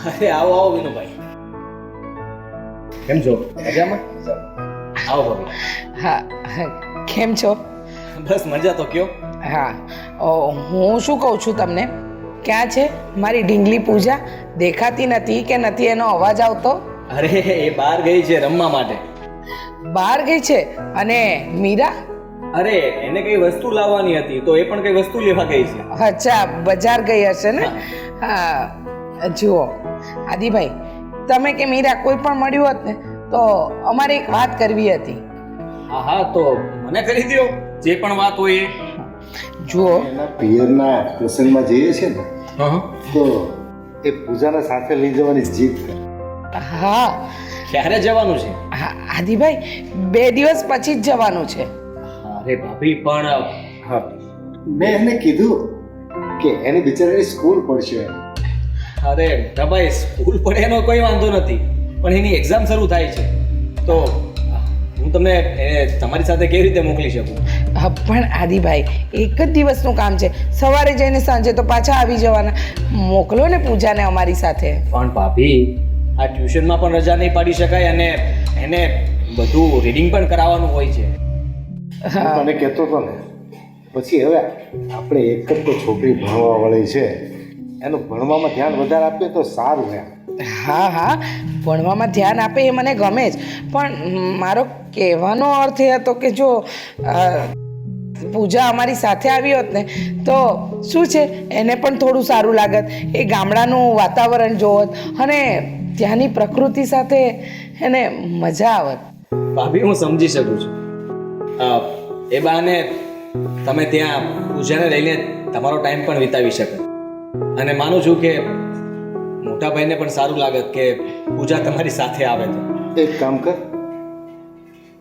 અરે આવો આવો વિનુભાઈ, કેમ છો? મજામાં? આવો ભાભી. હા, કેમ છો? બસ મજા તો કયો. હા, હું શું કહું છું તમને, ક્યાં છે મારી ઢીંગલી પૂજા? દેખાતી નથી કે નથી એનો અવાજ આવતો? અરે એ બહાર ગઈ છે રમવા માટે. બહાર ગઈ છે? અને મીરા? અરે એને કઈ વસ્તુ લાવવાની હતી તો એ પણ કઈ વસ્તુ લેવા ગઈ છે. અચ્છા, બજાર ગઈ હશે ને? હા, જુઓ આદિભાઈ, તમે કે મીરા કોઈ પણ મળ્યું હોત ને તો અમારે એક વાત કરવી હતી. હા હા, તો મને કરી દો જે પણ વાત હોય એ. જુઓ, એના પિયરના પ્રસંગમાં જઈએ છે ને હા, તો એ પૂજાને સાથે લઈ જવાની જીદ કરે. હા ક્યારે જવાનું છે? હા, આદિભાઈ 2 દિવસ પછી જ જવાનું છે. અરે ભાભી પણ હા, મેં એને કીધું કે એની બિચારાની સ્કૂલ પડશે. અરે ભાઈ, સ્કૂલ પડે એનો કોઈ વાંધો નથી, પણ એની એક્ઝામ શરૂ થાય છે તો હું તમને તમારી સાથે કેવી રીતે મોકલી શકું? હા, પણ આદિભાઈ એક જ દિવસનું કામ છે, સવારે જઈને સાંજે તો પાછા આવી જવાના. મોકલો ને પૂજાને અમારી સાથે. પણ ભાભી, આ ટ્યુશનમાં પણ રજા નહીં પાડી શકાય અને એને બધું રીડિંગ પણ કરાવવાનું હોય છે. હું તને કહેતો હતો ને, પછી હવે આપણે એક જ તો છોકરી ભણવા વાળી છે, એનું ભણવામાં ધ્યાન વધારે આપીએ તો સારું એમ. હા હા, ભણવામાં ધ્યાન આપે એ મને ગમે જ, પણ મારો કહેવાનો અર્થ એ હતો કે જો પૂજા અમારી સાથે આવી હોત ને તો શું છે, એને પણ થોડું સારું લાગત, એ ગામડાનું વાતાવરણ જોવત અને ત્યાંની પ્રકૃતિ સાથે એને મજા આવત. ભાભી, હું સમજી શકું છું. એ બહાને તમે ત્યાં પૂજાને લઈને તમારો ટાઈમ પણ વિતાવી શકો અને માનું છું કે મોટા ભાઈને પણ સારું લાગત કે પૂજા તમારી સાથે આવે તો. એક કામ કર,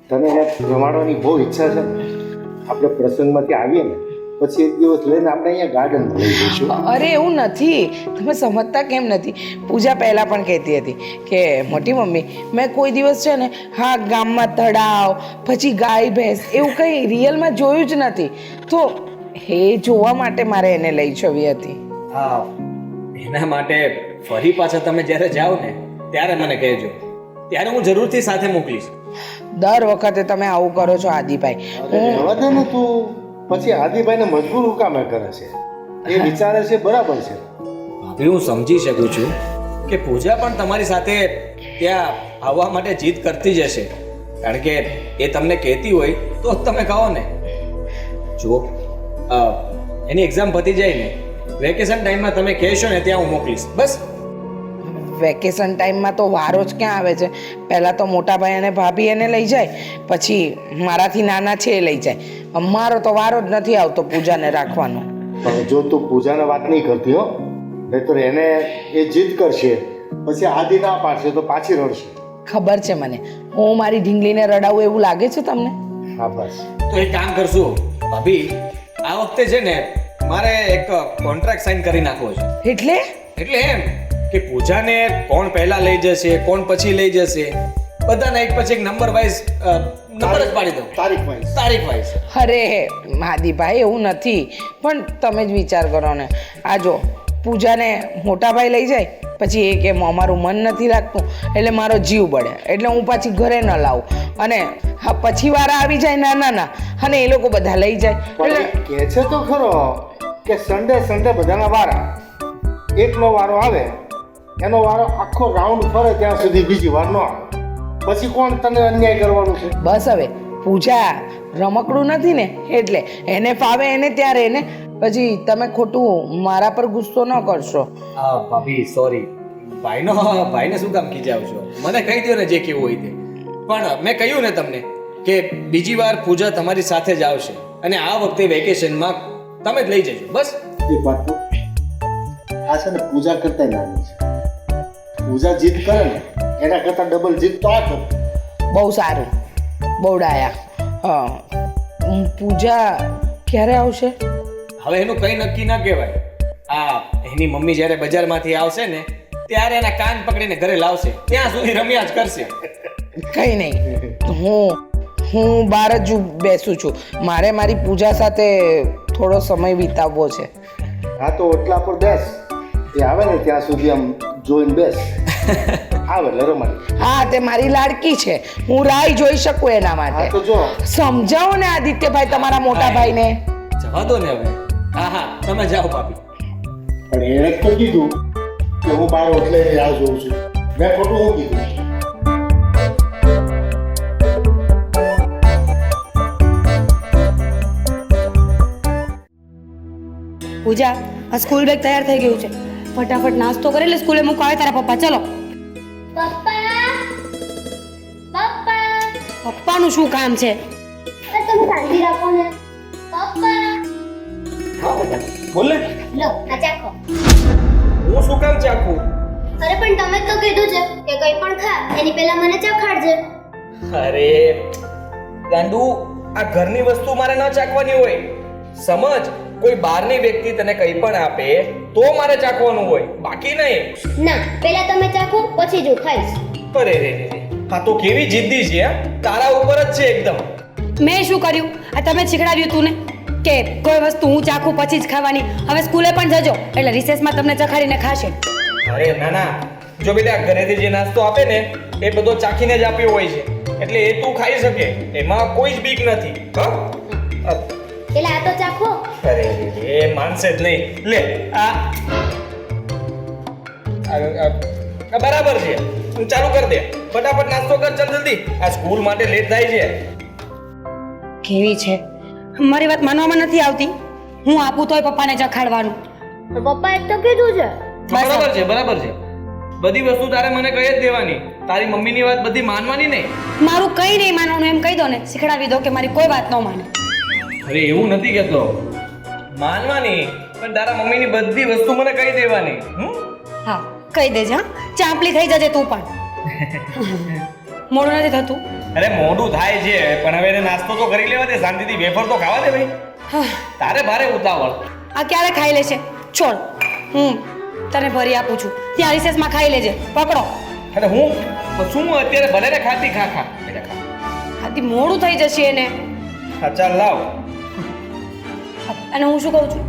તને એને રમાડવાની બહુ ઈચ્છા છે, આપણે પ્રસંગમાંથી આવીએ ને પછી એક દિવસ લઈને આપણે અહીંયા ગાર્ડન લઈ જઈશું. અરે એવું નથી, તમે સમજતા કેમ નથી? પૂજા પહેલાં પણ કહેતી હતી કે મોટી મમ્મી, મેં કોઈ દિવસ છે ને હા ગામમાં તળાવ પછી ગાય ભેંસ એવું કંઈ રિયલમાં જોયું જ નથી, તો એ જોવા માટે મારે એને લઈ જવી હતી. હા, એના માટે ફરી પાછા તમે જ્યારે જાઓ ને ત્યારે મને કહેજો, ત્યારે હું જરૂરથી સાથે મોકલીશ. દર વખતે તમે આવું કરો છો આદિભાઈ. અરે રહેવા દે ને તું, પછી આદિભાઈને મજબૂર હુકામે કરે છે, એ વિચારે છે બરાબર છે. ભાભી, હું સમજી શકું છું કે પૂજા પણ તમારી સાથે ત્યાં આવવા માટે જીદ કરતી જ હશે, કારણ કે એ તમને કહેતી હોય તો તમે કહો ને. જુઓ, એની એક્ઝામ પતી જાય ને વેકેશન ટાઈમમાં તમે કહેશો ને ત્યાં હું મોકલીશ. બસ. વેકેશન ટાઈમમાં તો વારો જ ક્યાં આવે છે? પહેલાં તો મોટા ભાઈ અને ભાભી એને લઈ જાય, પછી મારાથી નાના છે એ લઈ જાય. અમારો તો વારો જ નથી આવતો પૂજાને રાખવાનો. પણ જો તું પૂજાને વાત નહીં કરતી હો, નહીતર એને એ જીદ કરશે, પછી આદિ ના પાડશે તો પાછી રડશે. ખબર છે મને, હું મારી ઢીંગલીને રડાવું એવું લાગે છે તમને? હા બસ. તો એક કામ કરશું ભાભી, આ વખતે છે ને મારે એક કોન્ટ્રાક્ટ સાઇન કરી નાખવો છે. એટલે એમ કે પૂજાને કોણ પહેલા લઈ જશે, કોણ પછી લઈ જશે, બધાના એક પછી એક નંબર વાઇઝ નંબર જ પાડી દઉં. તારીખ વાઇઝ. અરે માદીભાઈ એવું નથી, પણ તમે જ વિચાર કરો ને. આ જો પૂજાને મોટા ભાઈ લઈ જાય, પછી એ કે અમારું મન નથી લાગતું એટલે મારો જીવ બળે, એટલે હું પાછી ઘરે ન લાવું, અને હા પછી વારા આવી જાય નાના અને એ લોકો બધા લઈ જાય. પણ એટલે કહે છે તો ખરો કે સન્ડે બધાના વારા, એકનો વારો આવે એનો વારો આખો રાઉન્ડ ફરે ત્યાં સુધી બીજી વાર ન આવે, પછી કોણ તને અન્યાય કરવાનું છે? બસ હવે પૂજા રમકડું નથી ને, એટલે એને ફાવે એને ત્યારે એને, પછી તમે ખોટું મારા પર ગુસ્સો ન કરશો. ભાભી સોરી, ભાઈને શું કામ ખીજાવશો? મને કહી દો ને જે કેવું હોય તે. પણ મેં કહ્યું ને તમને કે બીજી વાર પૂજા તમારી સાથે જ આવશે અને આ વખતે વેકેશનમાં તમે જ લઈ જજો. બસ. એ વાત તો આ છે ને પૂજા કરતા નાની છે. પૂજા જીત કરે ને એના કરતા ડબલ જીત તો આ કરે. બહુ સારું, બહુ ડાયા. હા, પૂજા ક્યારે આવશે? હવે એનું કંઈ નક્કી ના કહેવાય. એની મમ્મી જ્યારે બજારમાંથી આવશે ને ત્યારે એના કાન પકડીને ઘરે લાવશે, ત્યાં સુધી રમ્યા જ કરશે. કંઈ નહીં, હું બહાર જ બેસું છું, મારે મારી પૂજા સાથે થોડો સમય વિતાવવો છે. હા તો ઓટલા પર બેસ, એ આવે ને ત્યાં સુધી આમ જોઈને બેસ આવે એટલે રમાડી. હા તે મારી લાડકી છે, હું રાહ જોઈ શકું એના હા માટે. તો જો સમજાવો ને આદિત્યભાઈ તમારા મોટા ભાઈને. જવા દો ને હવે. હા હા તમે જાઓ ભાભી. પણ એણે જ તો કીધું કે હું બહાર એટલે રાહ જોઉં છું. મેં ખોટું હું કીધું? પૂજા, આ સ્કૂલ બેગ તૈયાર થઈ ગયું છે. ફટાફટ નાસ્તો કરી એટલે સ્કૂલે મૂકવા આવે તારા પપ્પા. ચલો. પપ્પા પપ્પા પપ્પાનું શું કામ છે? તમે શાંતિ રાખો ને. પપ્પા હા બેટા બોલ ને. લો આ ચાખો. હું શું કામ ચાખું? અરે પણ તમે જ તો કીધું છે કે કંઈ પણ ખા એની પહેલા મને ચખાડજે. અરે ગાંડુ, આ ઘરની વસ્તુ મારે ન ચાખવાની હોય. સમજ, કોઈ બહારની વ્યક્તિ તને કંઈ પણ આપે તો મારે ચાખવાનું હોય, બાકી નહીં. ના, પહેલા તમે ચાખો પછી જ હું ખાઈશ. અરે રે રે રે, હા તો કેવી જિદ્દી છે હા? તારા ઉપર જ છે એકદમ. મેં શું કર્યું? આ તમે શીખડાવ્યું તું ને કે કોઈ વસ્તુ હું ચાખું પછી જ ખાવાની. હવે સ્કૂલે પણ જજો એટલે રિસેસમાં તમને ચખાડીને ખાશે. અરે ના ના, જો બેટા ઘરેથી જે નાસ્તો આપે ને એ બધો ચાખીને જ આપ્યો હોય છે, એટલે એ તું ખાઈ શકે, એમાં કોઈ જ બીક નથી. હા એટલે આ તો ચાખો. અરે રે રે, માનશે જ નહીં. લે આ બરાબર છે, તું ચાલુ કર દે. ફટાફટ નાસ્તો કર, ચાલ જલ્દી, આ સ્કૂલ માટે લેટ થાય છે. કેવી છે? મારી વાત માનવામાં નથી આવતી. હું આપું તોય પપ્પાને ચખાડવાનું. તો પપ્પા એક તો કીધું છે. બરાબર છે, બરાબર છે. બધી વસ્તુ તારે મને કહી જ દેવાની, તારી મમ્મીની વાત બધી માનવાની નહીં. મારું કંઈ નહીં માનવાનું એમ કહી દો ને, શીખડાવી દો કે મારી કોઈ વાત ન માને. અરે એવું નથી કહેતો, માનવાની, પણ તારા મમ્મીની બધી વસ્તુ મને કહી દેવાની. હા કહી દેજે. હા, ચાંપલી થઈ જજે તું પણ. મોડું નથી થતું? અરે મોડું થાય છે, પણ હવે એને નાસ્તો તો કરી લેવા દે, શાંતિથી વેફર તો ખાવા દે ભાઈ. હા, તારે ભારે ઉતાવળ. આ ક્યારે ખાઈ લેશે? છોડ, હું તને ભરી આપું છું, ત્યાં રિસેસમાં ખાઈ લેજે. પકડો. અરે શું અત્યારે ભલે ને ખાતી ખા ખા બેટા ખા. આથી મોડું થઈ જશે એને. હા ચાલ લાવ. અને હું શું કહું છું,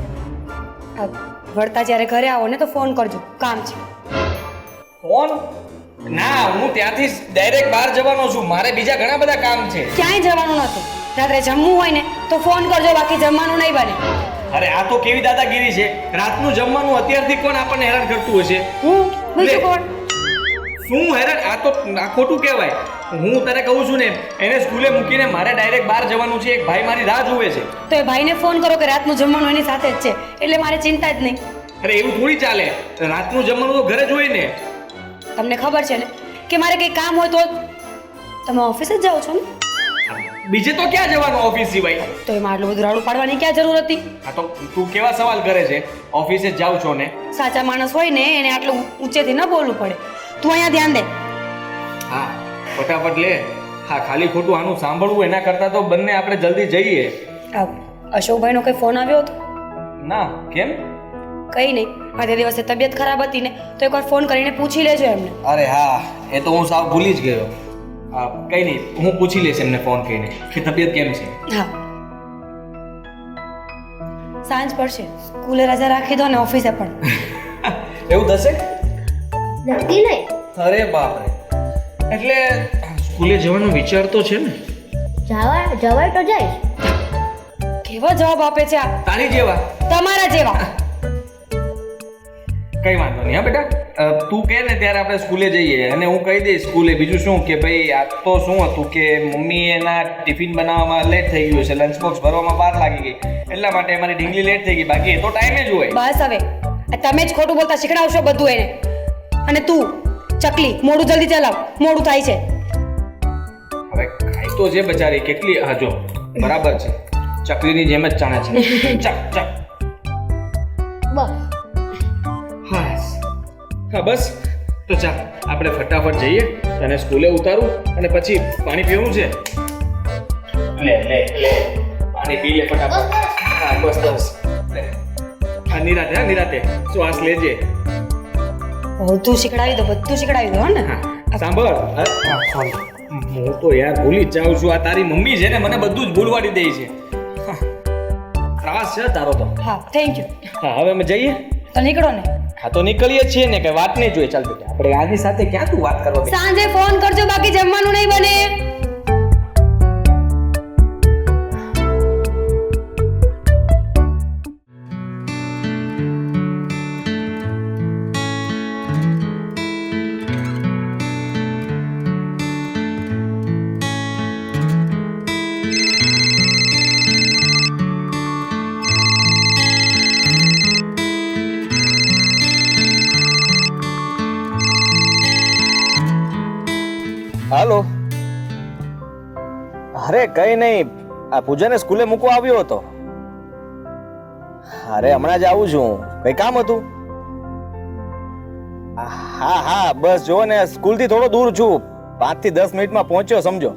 વળતા જ્યારે ઘરે આવો ને તો ફોન કરજો, કામ છે. ફોન? ના, હું ત્યાંથી ડાયરેક્ટ બહાર જવાનો છું, મારે બીજા ઘણા બધા કામ છે. ક્યાંય જવાનું નથી. રાત્રે જમવું હોય ને તો ફોન કરજો, બાકી જમવાનું નહીં બને. અરે આ તો કેવી દાદાગીરી છે, રાતનું જમવાનું અત્યારથી કોણ આપણને હેરાન કરતું હશે? હું બીજું કોણ? શું હેરાન? આ તો આ ખોટું કહેવાય. હું તને કહું છું ને, એને સ્કૂલે મૂકીને મારે ડાયરેક્ટ બહાર જવાનું છે, એક ભાઈ મારી રાહ જુએ છે. તો એ ભાઈને ફોન કરો કે રાતનું જમવાનું એની સાથે જ છે, એટલે મારે ચિંતા જ નહીં. અરે એવું થોડી ચાલે, રાતનું જમવાનું તો ઘરે જ હોય ને. તમને ખબર છે ને કે મારે કંઈ કામ હોય તો તમે ઓફિસ જ જાઓ છો ને? બીજે તો ક્યાં જવાનું ઓફિસ સિવાય? તો એમાં આટલું બધું રાડું પાડવાની ક્યાં જરૂર હતી? હા તો તું કેવા સવાલ કરે છે? ઓફિસે જ જાઉં છો ને? સાચા માણસ હોય ને એને આટલું ઊંચેથી ન બોલવું પડે. તું અહીંયા ધ્યાન દે. હા ફટાફટ લે. હા ખાલી ખોટું આનું સાંભળવું એના કરતાં તો બંને આપણે જલ્દી જઈએ. અશોકભાઈનો કંઈ ફોન આવ્યો હતો? ના, કેમ? કંઈ નહીં, આજે દિવસે તબિયત ખરાબ હતી ને તો એકવાર ફોન કરીને પૂછી લેજો એમને. અરે હા, એ તો હું સાવ ભૂલી જ ગયો. હા કંઈ નહીં, હું પૂછી લઈશ એમને ફોન કરીને કે તબિયત કેમ છે. હા, સાંજ પડશે, સ્કૂલે રજા રાખી દો ને ઓફિસે પણ. એવું થશે? નક્કી નહીં. અરે બાપરે, એટલે સ્કૂલે જવાનો વિચાર તો છે ને? જવાય તો જઈશ. કેવો જવાબ આપે છે આ? તારી જેવા. તમારા જેવા. કઈ વાંધો નહીં. હા બેટા, તું કહે ને ત્યારે આપણે સ્કૂલે જઈએ અને હું કહી દઈશ સ્કૂલે. બીજું શું કે ભાઈ આ તો શું હતું કે મમ્મી એના ટિફિન બનાવવામાં લેટ થઈ ગયું છે, લંચ બોક્સ ભરવામાં વાર લાગી ગઈ, એટલા માટે મારી ઢીંગલી લેટ થઈ ગઈ, બાકી એ તો ટાઈમે જ હોય. બસ હવે આ તમે જ ખોટું બોલતા શીખડાવશો બધું એને. અને તું ચકલી, મોડું જલ્દી ચલાવ, મોડું થાય છે. હવે ખાઈ તો છે બચારી કેટલી. હા જો બરાબર છે, ચકલીની જેમ જ ચાણે છે. ચક ચક. બસ હા બસ તો ચાલ આપણે ફટાફટ જઈએ, તને સ્કૂલે ઉતારું અને પછી પાણી પીવાનું છે. લે લે લે પાણી પી લે ફટાફટ. હા બસ બસ. હા નિરાતે, હા નિરાતે શ્વાસ લેજે. બધું શીખડાવી દો, બધું શીખડાવી દો. હો ને? હા સાંભળ, હું તો યાર ભૂલી જ જાઉં છું. આ તારી મમ્મી છે ને, મને બધું જ ભૂલવાડી દે છે. ત્રાસ છે તારો તો. હા થેન્ક યુ. હા હવે અમે જઈએ. તો નીકળો ને. હા તો નીકળીએ છીએ ને કે વાત નહીં જોઈએ. ચાલ બેટા આપણે આની સાથે ક્યાં તું વાત કરવા બેઠી? સાંજે ફોન કરજો, બાકી જમવાનું નહીં બને. હાલો. અરે કઈ નહીં, આ પૂજાને સ્કૂલે મૂકવા આવ્યો હતો. અરે હમણાં જ આવું છું, કઈ કામ હતું? હા હા બસ જો ને સ્કૂલથી થોડો દૂર છું, 5 થી 10 મિનિટમાં પહોંચ્યો સમજો.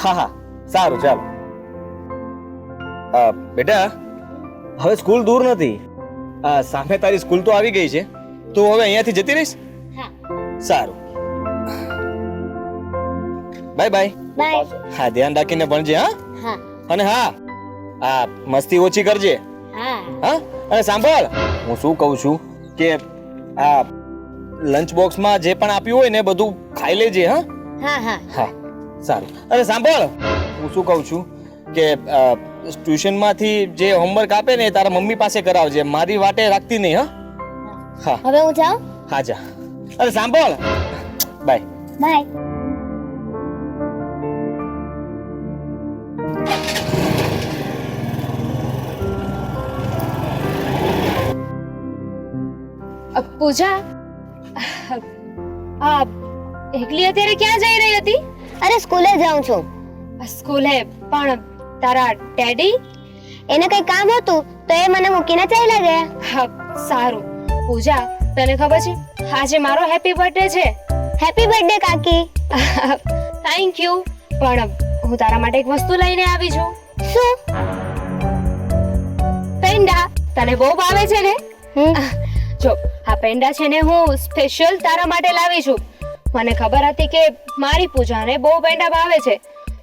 હા હા સારું ચાલો. બેટા હવે સ્કૂલ દૂર નથી, સામે તારી સ્કૂલ તો આવી ગઈ છે, તું હવે અહીંયાથી જતી રહીશ? હા સારું બાય બાય. બાય. હા ધ્યાન રાખીને ભણજે. હા હા અને હા આ મસ્તી ઓછી કરજે. હા હા અને સાંભળ, હું શું કહું છું કે આ લંચ બોક્સમાં જે પણ આપ્યું હોય ને બધું ખાઈ લેજે. હા હા હા હા સારું. અને સાંભળ, હું શું કહું છું કે ટ્યુશનમાંથી જે હોમવર્ક આપે ને એ તારા મમ્મી પાસે કરાવજે, મારી વાટે રાખતી નહીં. હા હા હવે હું જાઉં? હા જા. અને સાંભળ, બાય. બાય. પૂજા, આ એકલી અત્યારે ક્યાં જઈ રહી હતી? અરે સ્કૂલે જાઉં છું. સ્કૂલે? પણ તારા ડેડી? એને કઈ કામ હતું તો એ મને મૂકીને ચાલ્યા ગયા. હા સારું. પૂજા, તને ખબર છે આજે મારો હેપી બર્થડે છે? હેપી બર્થડે કાકી. Thank you. પણ હું તારા માટે એક વસ્તુ લઈને આવી છું. શું? પેંડા. તને બહુ ભાવે છે ને? હમ. જો આ પેંડા છે ને હું સ્પેશિયલ તારા માટે લાવી છું. મને ખબર હતી કે મારી પૂજાને બહુ પેંડા ભાવે છે,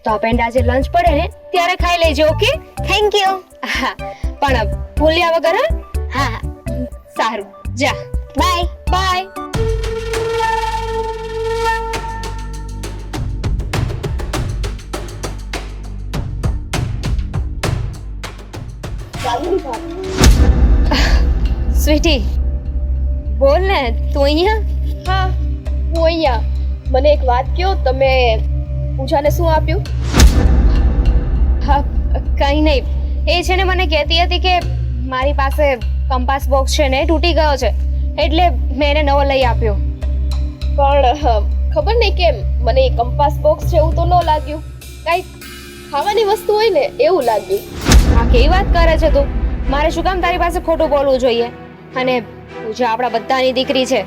તો આ પેંડા જે લંચ પડે ને ત્યારે ખાઈ લેજે. ઓકે? Thank you. હા પણ ભૂલ્યા વગર. હા હા સારું જા. બાય. બાય. સ્વીટી બોલ ને, તું અહીંયા? હા હું અહીંયા. મને એક વાત કહો, તમે પૂજાને શું આપ્યું? હા કંઈ નહીં, એ છે ને મને કહેતી હતી કે મારી પાસે કંપાસ બોક્સ છે ને એ તૂટી ગયો છે, એટલે મેં એને નવો લઈ આપ્યો. પણ ખબર નહીં કેમ મને એ કંપાસ બોક્સ છે એવું તો ન લાગ્યું, કાંઈક ખાવાની વસ્તુ હોય ને એવું લાગ્યું. આ કેવી વાત કરે છે તું? મારે શું કામ તારી પાસે ખોટું બોલવું જોઈએ? અને પૂજા આપણા બધાની દીકરી છે,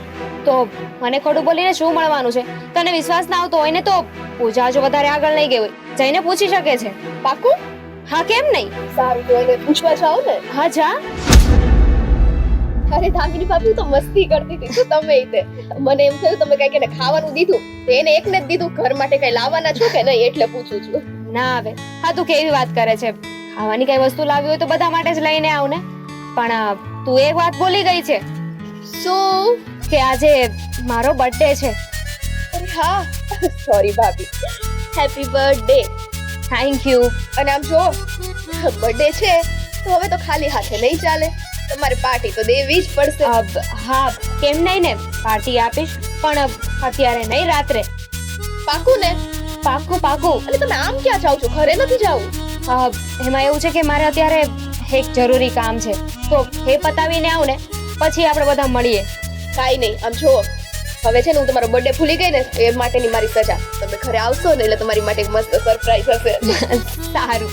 તો મને ખોટું બોલીને શું મળવાનું છે? તને વિશ્વાસ ના આવતો હોય ને તો પૂજા જો વધારે આગળ નહીં ગઈ હોય, જઈને પૂછી શકે છે. પાકું? હા કેમ નહીં? સારું તો એને પૂછવા જાઓ ને. હા જા. અરે દામિની ભાભી તો મસ્તી કરતી હતી, તો તમે તે મને એમ થયું તમે કઈક એને ખાવાનું દીધું, તો એને એકને જ દીધું, ઘર માટે કઈ લાવવાના છો કે નહીં એટલે પૂછું છું. ના આવે. હા તું કેવી વાત કરે છે? ખાવાની કઈ વસ્તુ લાવી હોય તો બધા માટે જ લઈને આવ ને. પણ તું એક વાત ભૂલી ગઈ છે. શું? કે આજે મારો બર્થડે છે. અરે હા સોરી ભાભી, હેપી બર્થડે. Thank you. અને આમ જો બર્થડે છે તો હવે તો ખાલી હાથે નહીં ચાલે, તમારે પાર્ટી તો દેવી જ પડશે. હા કેમ નહીં ને, પાર્ટી આપીશ, પણ અત્યારે નહીં, રાત્રે. પાકું ને? પાકું પાકું. અને તમે આમ ક્યાં જાવ છો? ઘરે નથી જાવું? એમાં એવું છે કે મારે અત્યારે એક જરૂરી કામ છે, તો એ પતાવીને આવું ને પછી આપણે બધા મળીએ. કાંઈ નહીં, આમ જુઓ હવે છે ને હું તમારો બર્થડે ભૂલી ગઈ ને એ માટેની મારી સજા. તમે ઘરે આવશો ને એટલે તમારી માટે એક મસ્ત સરપ્રાઈઝ હશે. સારું.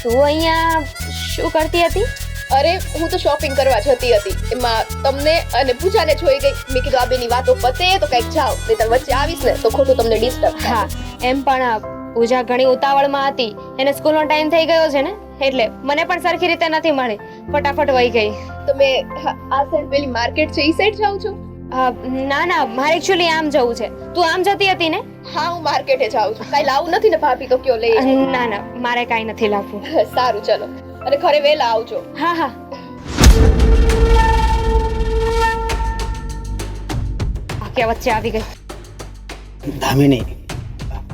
તું અહીંયા શું કરતી હતી? અરે હું તો શોપિંગ કરવા જતી હતી, એમાં તમને અને પૂજાને જોઈ ગઈ. મેં કીધું આ બેની વાતો પતે તો કંઈક જાઓ, નહીંતર વચ્ચે આવીશ ને તો ખોટું તમને ડિસ્ટર્બ. હા એમ પણ પૂજા ઘણી ઉતાવળમાં હતી, એને સ્કૂલનો ટાઈમ થઈ ગયો છે ને એટલે મને પણ સરખી રીતે નથી મળી, ફટાફટ વહી ગઈ. તમે આ સાઈડ પેલી માર્કેટ છે એ સાઈડ જાવ છો? ના ના, મારે એકચ્યુઅલી આમ જવું છે. તું આમ જતી હતી ને? હા હું માર્કેટે જાઉં છું. કાંઈ લાવું નથી ને ભાભી તો કયો લઈ? ના ના, મારે કાંઈ નથી લાવવું. સારું ચલો, અને ઘરે વહેલા આવજો. હા હા. કે વચ્ચે આવી ગઈ. દામિની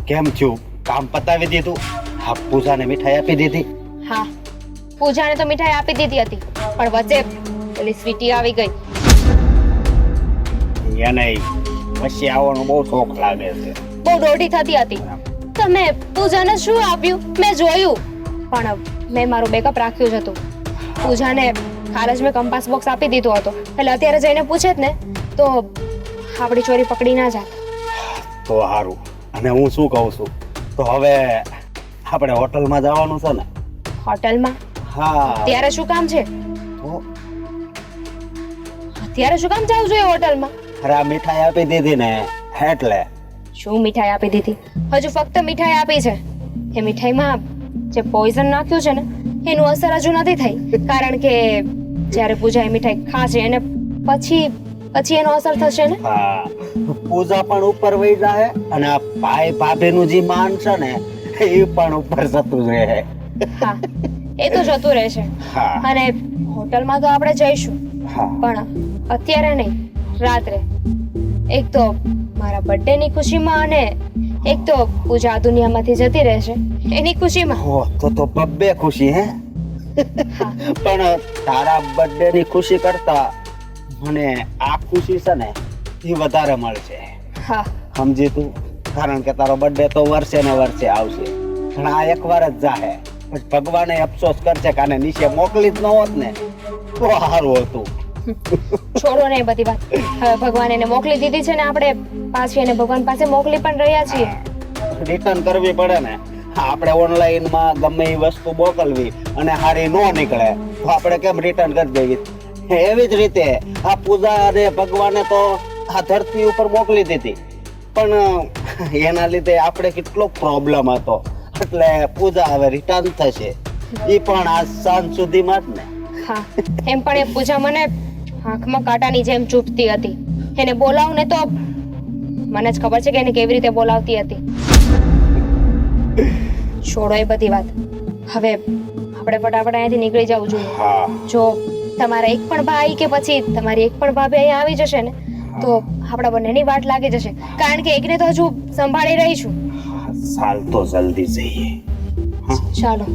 કેમ થયું? કામ પતાવી દીધું? હા, પૂજાને મીઠાઈ આપી દીધી? હા, પૂજાને તો મીઠાઈ આપી દીધી હતી, પણ વચ્ચે પેલી સ્વીટી આવી ગઈ. એને પછી આવવાનો બહુ શોખ લાગે છે. બહુ દોઢી થતી હતી. તમે પૂજાને શું આપ્યું મેં જોયું, પણ મેં મારું બેકઅપ રાખ્યું જ હતું. પૂજાને હાલ જ મેં કંપાસ બોક્સ આપી દીધો હતો, એટલે અત્યારે જઈને પૂછે જ ને તો આપણી ચોરી પકડી ના જાય. તો સારું. અને હું શું કહું છું, તો હવે આપણે હોટલમાં જવાનું છે ને? હોટલમાં હા. અત્યારે શું કામ છે? તો અત્યારે શું કામ જવું જોઈએ હોટલમાં? અરે આ મીઠાઈ આપી દીધી ને એટલે. શું મીઠાઈ આપી દીધી? હજુ ફક્ત મીઠાઈ આપી છે. એ મીઠાઈમાં જે પોઈઝન નાખ્યું છે ને એનું અસર હજુ નથી થઈ, કારણ કે જ્યારે પૂજા એ મીઠાઈ ખાશે અને પછી એનો અસર થશે ને. હા, પૂજા પણ ઉપર વહી જાય અને આ ભાઈ ભાભીનું જે માન છે ને એ પણ ઉપર જતું રહે. હા, એ તો જતું રહેશે. હા. અને હોટલમાં તો આપણે જઈશું, હા. પણ અત્યારે નહીં, રાત્રે. એક તો મારા બર્થડે ની ખુશીમાં અને એક તો પૂજા આ દુનિયામાંથી જતી રહેશે એની ખુશીમાં. હો, તો બબ્બે ખુશી હે. પણ તારા બર્થડે ની ખુશી કરતા મને આ ખુશી છે ને એ વધારે મળશે. હા, સમજી તું? કારણ કે તારો બર્થડે તો વર્ષે ને વર્ષે આવશે, પણ આ એકવાર જ જાહે. પછી ભગવાને અફસોસ કરશે કે આને નીચે મોકલી જ ન હોત ને તો સારું હતું. છોડો ને એ બધી વાત. હવે ભગવાન એને મોકલી દીધી છે ને આપણે પાછી એને ભગવાન પાસે મોકલી પણ રહ્યા છીએ. રિટર્ન કરવી પડે ને. આપણે ઓનલાઈન માં ગમે એ વસ્તુ મોકલવી અને હારી નો નીકળે તો આપણે કેમ રિટર્ન કરી દેવી? એવી જ રીતે આ પૂજા અને ભગવાને તો આ ધરતી ઉપર મોકલી દીધી, પણ એના લીધે આપણે કેટલો પ્રોબ્લેમ હતો, એટલે પૂજા હવે રિટર્ન થશે, એ પણ આ સાંજ સુધીમાં જ ને. હા, એમ પણ એ પૂજા મને આંખમાં કાંટાની જેમ ચૂપતી હતી. એને બોલાવું ને તો મને જ ખબર છે કે એને કેવી રીતે બોલાવતી હતી. છોડો એ બધી વાત. હવે આપણે ફટાફટ અહીંયાથી નીકળી જવું જોઈએ. હા. જો તમારા એક પણ ભાઈ કે પછી તમારી એક પણ ભાભી અહીંયા આવી જશે ને તો આપણા બંનેની વાટ લાગી જશે, કારણ કે એકને તો હજુ સંભાળી રહી છું. ચાલ તો જલ્દી જઈએ. ચાલો.